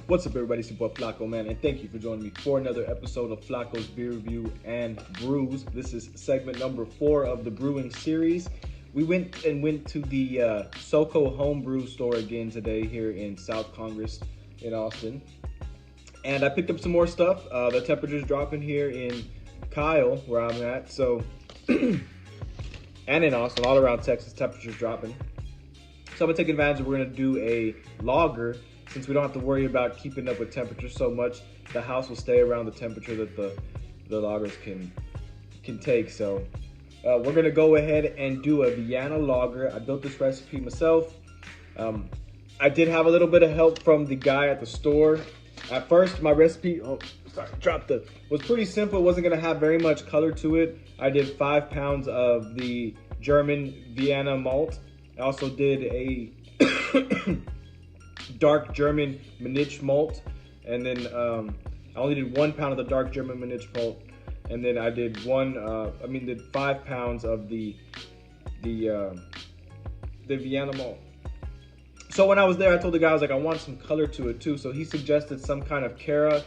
What's up, everybody? It's your boy Flacco, man, and thank you for joining me for another episode of Flacco's Beer Review and Brews. This is segment number 4 of the Brewing series. We went to the SoCo Homebrew store again today here in South Congress in Austin, and I picked up some more stuff. The temperature's dropping here in Kyle, where I'm at, so and in Austin, all around Texas, temperature's dropping. So I'm gonna take advantage of. We're gonna do a lager. Since we don't have to worry about keeping up with temperature so much, the house will stay around the temperature that the lagers can take. So we're gonna go ahead and do a Vienna lager. I built this recipe myself. I did have a little bit of help from the guy at the store. At first, my recipe was pretty simple. It wasn't gonna have very much color to it. I did 5 pounds of the German Vienna malt. I also did a dark German Munich malt, and then I only did 1 pound of the dark German Munich malt, and then I did 5 pounds of the Vienna malt. So when I was there, I told the guy, I was like, I want some color to it too. So he suggested some kind of I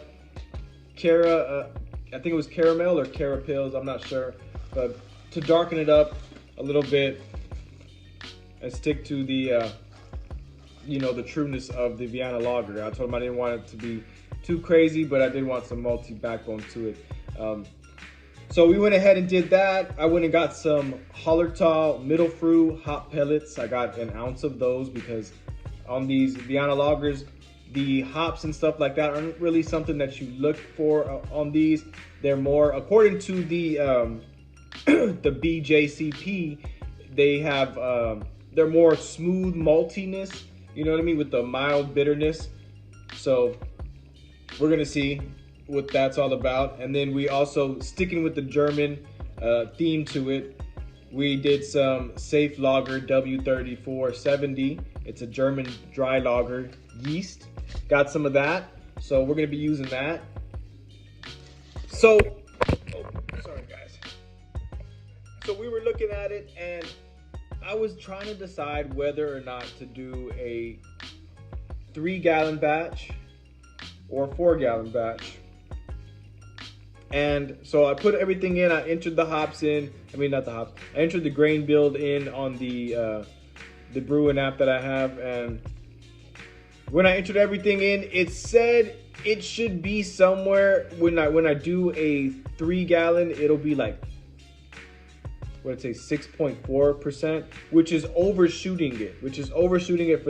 think it was caramel or carapils, I'm not sure, but to darken it up a little bit and stick to the the trueness of the Vienna lager. I told him I didn't want it to be too crazy, but I did want some malty backbone to it. So we went ahead and did that. I went and got some Hallertau Mittelfrüh hop pellets. I got an ounce of those because on these Vienna lagers, the hops and stuff like that aren't really something that you look for on these. They're more, according to the the BJCP, they have they're more smooth maltiness. You know what I mean? With the mild bitterness. So we're gonna see what that's all about. And then we also, sticking with the German theme to it, we did some Safe Lager W3470. It's a German dry lager yeast. Got some of that. So we're gonna be using that. So, sorry guys. So we were looking at it, and I was trying to decide whether or not to do a 3-gallon batch or 4-gallon batch. And so I put everything in. I entered the hops in. I entered the grain build in on the Brewing app that I have. And when I entered everything in, it said it should be somewhere, when I do a 3-gallon, it'll be like, what I'd say, 6.4%, which is overshooting it for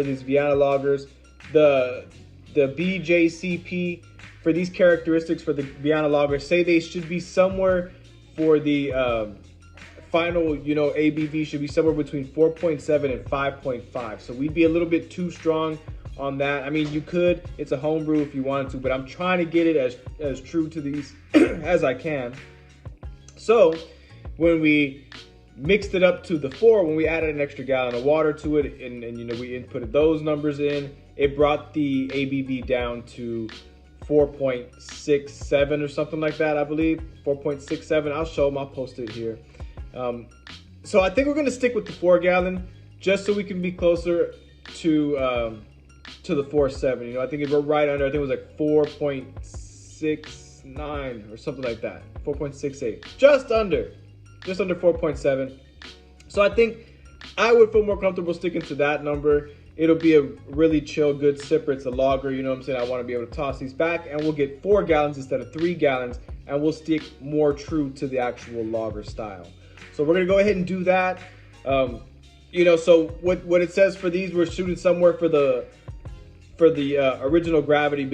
these Vienna lagers. The BJCP for these characteristics for the Vienna lagers say they should be somewhere for the final, ABV should be somewhere between 4.7 and 5.5. So we'd be a little bit too strong on that. I mean, you could, it's a homebrew if you wanted to, but I'm trying to get it as true to these as I can. So when we mixed it up to the 4, when we added an extra gallon of water to it, and we inputted those numbers in, it brought the ABV down to 4.67 or something like that, I believe. 4.67. I'll show them. I'll post it here. So I think we're gonna stick with the 4-gallon just so we can be closer to the 4.7. I think we're right under. I think it was like 4.69 or something like that. 4.68. Just under 4.7. So I think I would feel more comfortable sticking to that number. It'll be a really chill, good sipper. It's a lager, you know what I'm saying? I want to be able to toss these back, and we'll get 4 gallons instead of 3 gallons, and we'll stick more true to the actual lager style. So we're gonna go ahead and do that. So what it says for these, we're shooting somewhere for the original gravity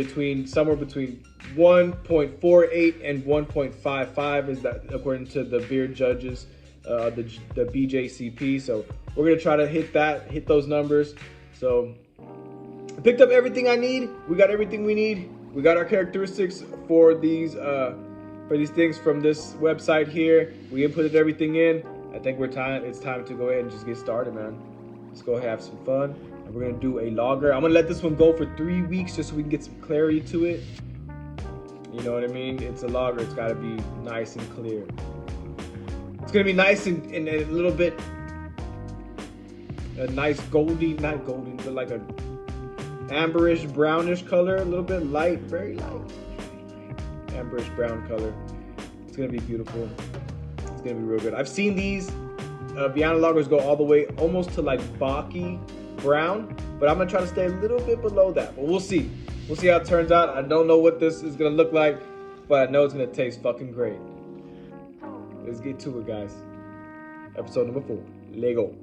somewhere between 1.48 and 1.55 is that, according to the beer judges, the BJCP. So we're gonna try to hit those numbers. So I picked up everything I need. We got everything we need. We got our characteristics for these things from this website here. We inputted everything in. I think it's time to go ahead and just get started, man. Let's go have some fun. And we're gonna do a lager. I'm gonna let this one go for 3 weeks just so we can get some clarity to it. You know what I mean? It's a lager. It's gotta be nice and clear. It's gonna be nice and a little bit a nice goldy, not golden, but like a amberish brownish color, a little bit light, very light, amberish brown color. It's gonna be beautiful. It's gonna be real good. I've seen these Vienna lagers go all the way almost to like Baki brown, but I'm gonna try to stay a little bit below that. But we'll see. We'll see how it turns out. I don't know what this is gonna look like, but I know it's gonna taste fucking great. Let's get to it, guys. Episode number 4. Lego.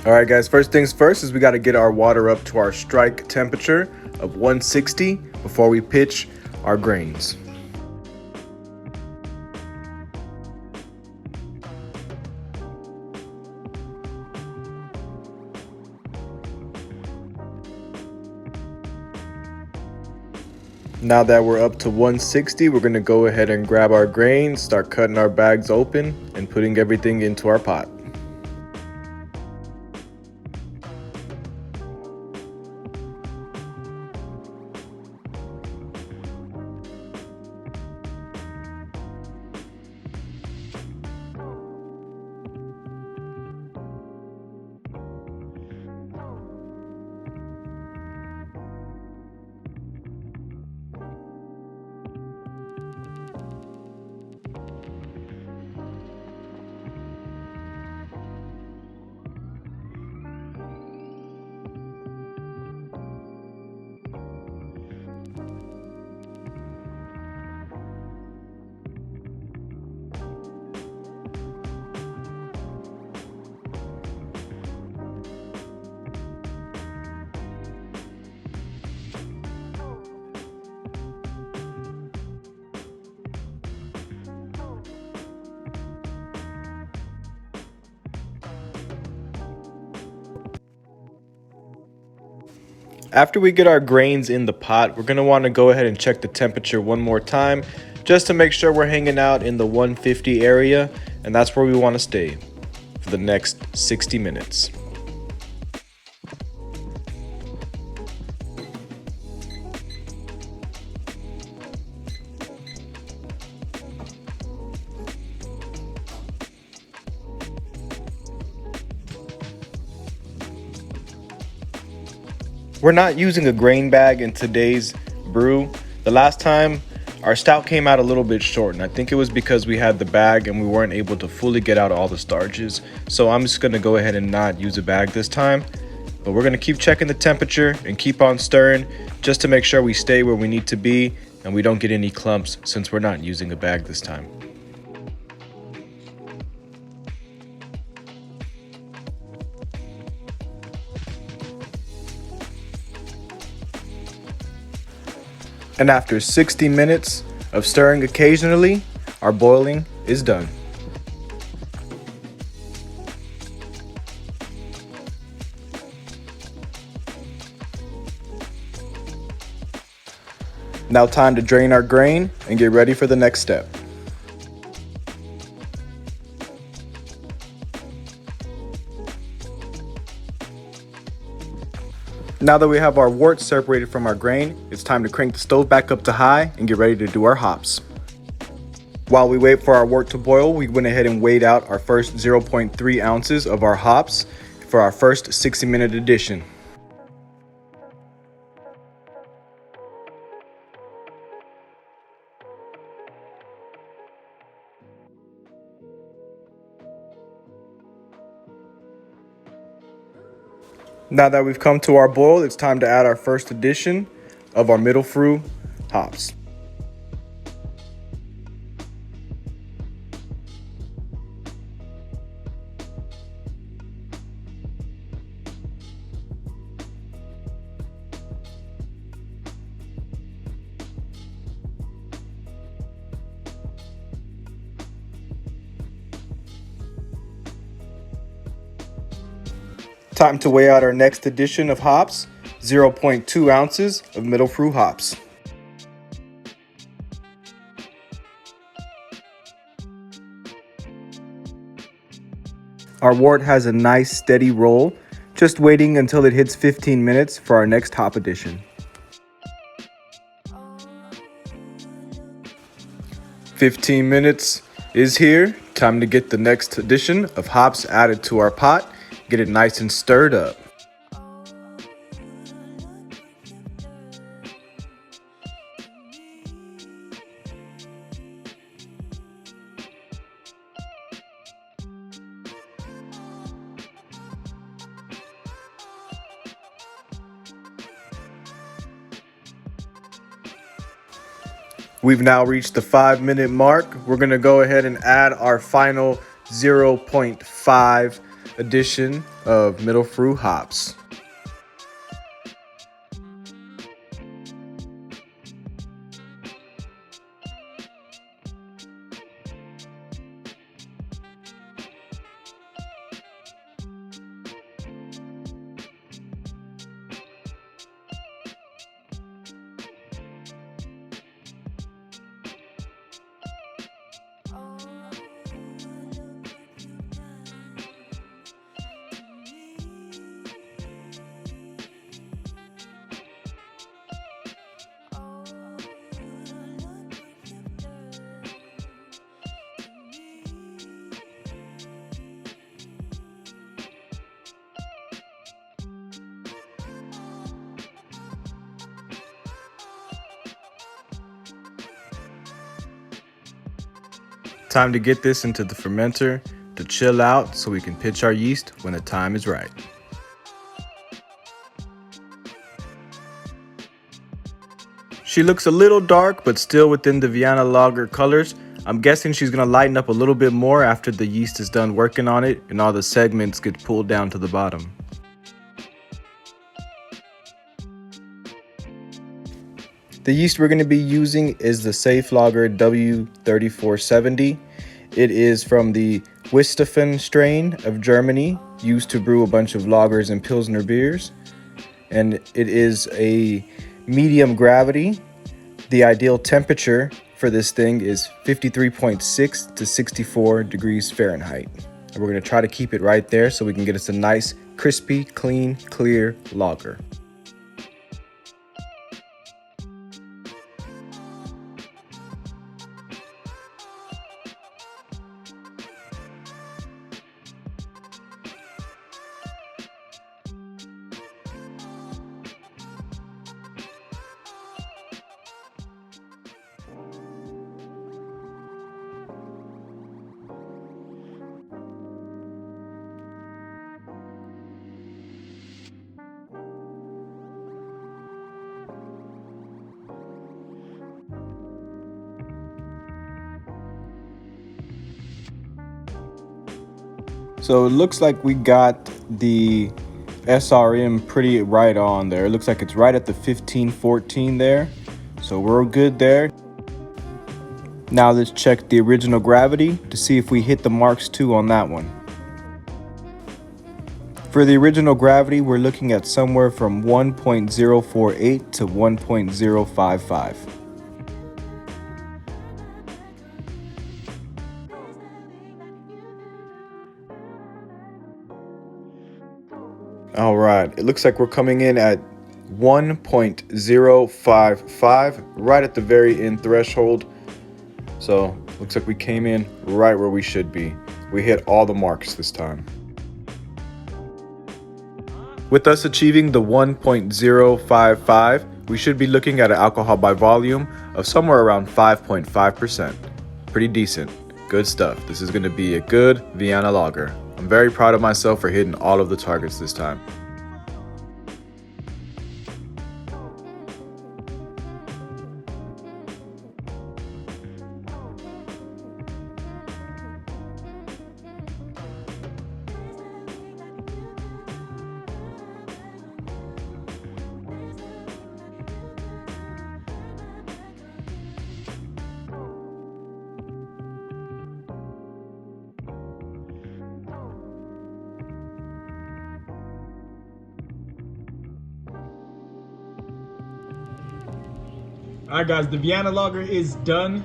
All right, guys, first things first is we got to get our water up to our strike temperature of 160 before we pitch our grains. Now that we're up to 160, we're going to go ahead and grab our grains, start cutting our bags open, and putting everything into our pot. After we get our grains in the pot, we're going to want to go ahead and check the temperature one more time just to make sure we're hanging out in the 150 area, and that's where we want to stay for the next 60 minutes. We're not using a grain bag in today's brew. The last time our stout came out a little bit short, and I think it was because we had the bag and we weren't able to fully get out all the starches. So I'm just gonna go ahead and not use a bag this time, but we're gonna keep checking the temperature and keep on stirring just to make sure we stay where we need to be and we don't get any clumps since we're not using a bag this time. And after 60 minutes of stirring occasionally, our boiling is done. Now time to drain our grain and get ready for the next step. Now that we have our wort separated from our grain, it's time to crank the stove back up to high and get ready to do our hops. While we wait for our wort to boil, we went ahead and weighed out our first 0.3 ounces of our hops for our first 60-minute addition. Now that we've come to our boil, it's time to add our first addition of our middle fruit hops. Time to weigh out our next addition of hops, 0.2 ounces of middle fruit hops. Our wort has a nice steady roll, just waiting until it hits 15 minutes for our next hop addition. 15 minutes is here. Time to get the next addition of hops added to our pot. Get it nice and stirred up. We've now reached the 5-minute mark. We're gonna go ahead and add our final 0.5 addition of middle fruit hops. Time to get this into the fermenter to chill out so we can pitch our yeast when the time is right. She looks a little dark, but still within the Vienna lager colors. I'm guessing she's gonna lighten up a little bit more after the yeast is done working on it and all the segments get pulled down to the bottom. The yeast we're going to be using is the Safe Lager W3470. It is from the Wistofen strain of Germany, used to brew a bunch of lagers and Pilsner beers. And it is a medium gravity. The ideal temperature for this thing is 53.6 to 64 degrees Fahrenheit. And we're going to try to keep it right there so we can get us a nice, crispy, clean, clear lager. So it looks like we got the SRM pretty right on there. It looks like it's right at the 1514 there. So we're good there. Now let's check the original gravity to see if we hit the marks too on that one. For the original gravity, we're looking at somewhere from 1.048 to 1.055. All right, it looks like we're coming in at 1.055, right at the very end threshold. So looks like we came in right where we should be. We hit all the marks this time. With us achieving the 1.055, we should be looking at an alcohol by volume of somewhere around 5.5%. Pretty decent. Good stuff. This is going to be a good Vienna lager. I'm very proud of myself for hitting all of the targets this time. All right, guys, the Vienna lager is done,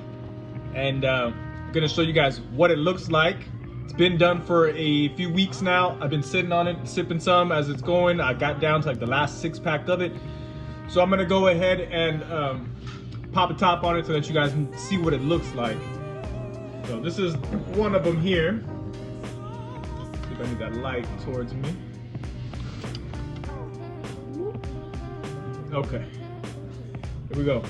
and I'm gonna show you guys what it looks like. It's been done for a few weeks now. I've been sitting on it, sipping some as it's going. I got down to like the last 6-pack of it. So I'm gonna go ahead and pop a top on it so that you guys can see what it looks like. So this is one of them here. See if I need that light towards me. Okay, here we go.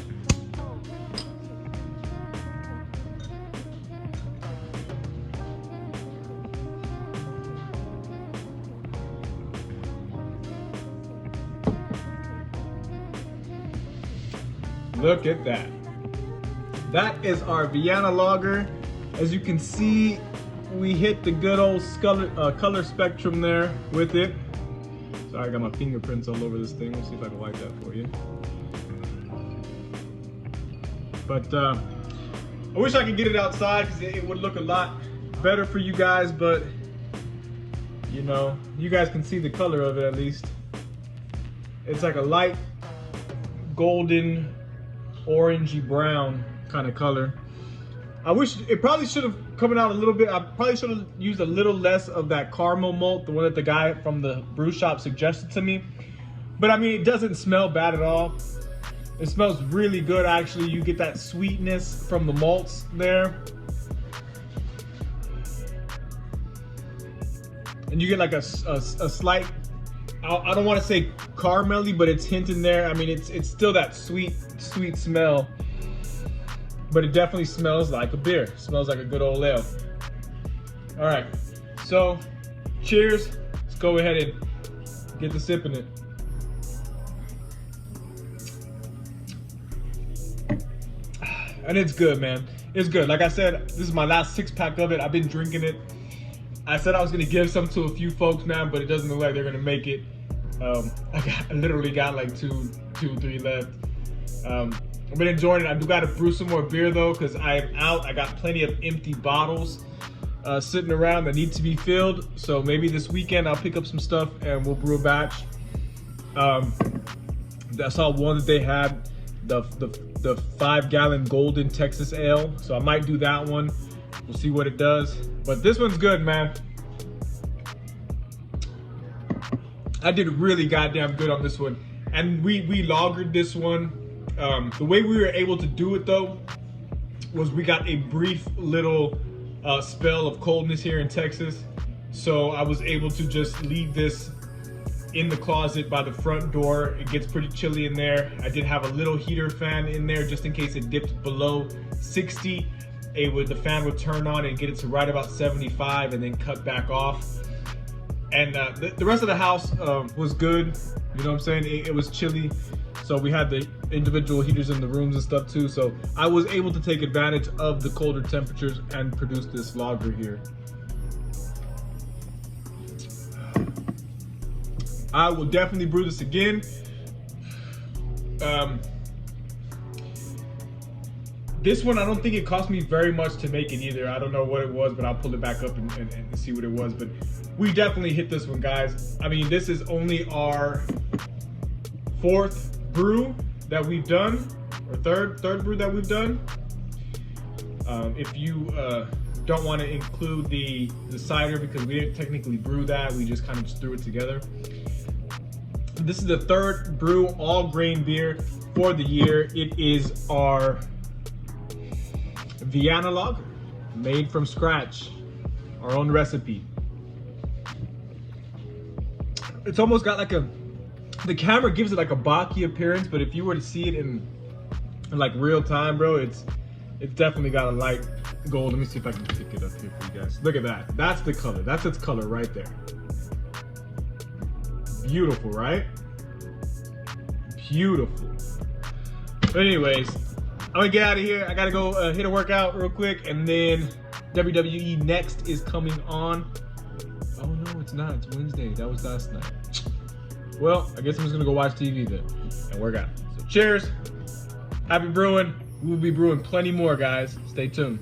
Look at that. That is our Vienna lager. As you can see, we hit the good old color spectrum there with it. Sorry, I got my fingerprints all over this thing. Let's see if I can wipe that for you. But I wish I could get it outside because it would look a lot better for you guys, but you know, you guys can see the color of it at least. It's like a light golden, orangey brown kind of color. I wish it probably should have come out a little bit. I probably should have used a little less of that caramel malt, the one that the guy from the brew shop suggested to me. But I mean, it doesn't smell bad at all. It smells really good, actually. You get that sweetness from the malts there. And you get like a slight, I don't want to say caramelly, but it's hinting there. I mean, it's still that sweet smell. But it definitely smells like a beer. It smells like a good old ale. All right, so cheers. Let's go ahead and get to sipping it. And it's good, man. It's good. Like I said, this is my last 6-pack of it. I've been drinking it. I said I was gonna give some to a few folks, man, but it doesn't look like they're gonna make it. I literally got like two, 3 left. I've been enjoying it. I do gotta brew some more beer though, because I'm out. I got plenty of empty bottles sitting around that need to be filled. So maybe this weekend I'll pick up some stuff and we'll brew a batch. I saw one that they had, the 5-gallon golden Texas ale. So I might do that one. We'll see what it does. But this one's good, man. I did really goddamn good on this one. And we lagered this one. The way we were able to do it though was we got a brief little spell of coldness here in Texas. So I was able to just leave this in the closet by the front door. It gets pretty chilly in there. I did have a little heater fan in there just in case it dipped below 60. The fan would turn on and get it to right about 75 and then cut back off. And the rest of the house was good. You know what I'm saying? It was chilly. So we had the individual heaters in the rooms and stuff too. So I was able to take advantage of the colder temperatures and produce this lager here. I will definitely brew this again. This one, I don't think it cost me very much to make it either. I don't know what it was, but I'll pull it back up and see what it was. But we definitely hit this one, guys. I mean, this is only our 4th brew that we've done, or third brew that we've done. If you don't want to include the cider, because we didn't technically brew that, we just kind of just threw it together. This is the 3rd brew, all grain beer for the year. It is our Vienna lager, made from scratch, our own recipe. It's almost got like the camera gives it like a bocky appearance, but if you were to see it in like real time, bro, it's definitely got a light gold. Let me see if I can pick it up here for you guys. Look at that. That's the color. That's its color right there. Beautiful, right? Beautiful. But anyways, I'm gonna get out of here. I gotta go hit a workout real quick, and then WWE Next is coming on. Oh no, it's not. It's Wednesday. That was last night. Well, I guess I'm just gonna go watch TV then and work out. So cheers. Happy brewing. We will be brewing plenty more, guys. Stay tuned.